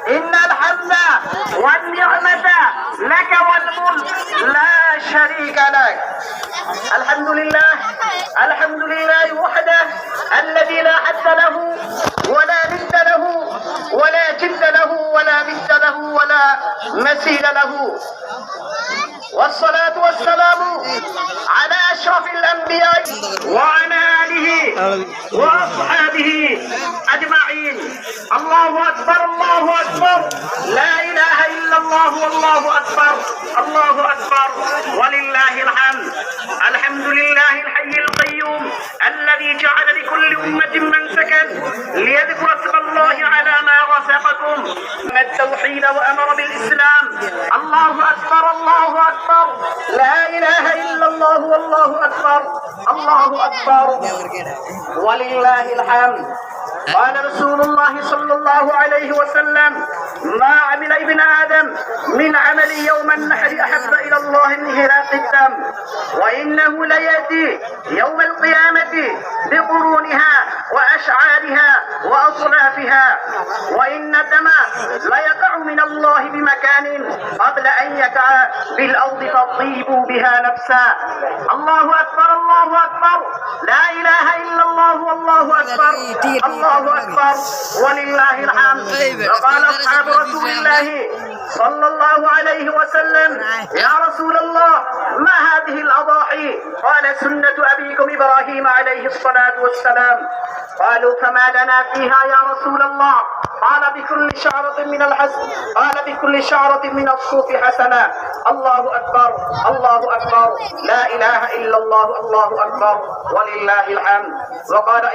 إن الحمد والنعمة لك والملك لا شريك لك. الحمد لله وحده الذي لا حد له ولا ند له ولا جد له ولا مثل له ولا مثيل له. والصلاة والسلام على أشرف الأنبياء وعلى آله وأصحابه أجمعين. الله أكبر الله أكبر، لا إله إلا الله والله أكبر، الله أكبر ولله الحمد. الحمد لله الحي القيوم الذي جعل لكل أمة منسكا ليذكر اسم الله على ما رزقكم من التوحيد وأمر بالإسلام. الله أكبر الله أكبر، لا إله إلا الله والله أكبر، الله أكبر ولله الحمد. قال رسول الله صلى الله عليه وسلم: ما عمل ابن آدم من عمل يوم النحر أحب إلى الله من هراق الدم، وإنه ليأتي يوم القيامة بقرونها وأشعارها وأصلافها، وإن الدم ليقع من الله بمكان قبل أن يقع بالأرض فطيب بها نفسا. الله أكبر الله أكبر، لا إله إلا الله والله أكبر، الله أكبر ولله الحمد. وقال أصحاب رسول الله صلى الله عليه وسلم: يا رسول الله ما هذه الأضاحي؟ قال: سنة أبيكم إبراهيم عليه الصلاة والسلام. قالوا: فما لنا فيها يا رسول الله؟ قال: بكل شعرة من الحسن، قال: بكل شعرة من الصوف حسنة. الله أكبر الله أكبر، لا إله إلا الله، الله أكبر ولله الحمد. وقال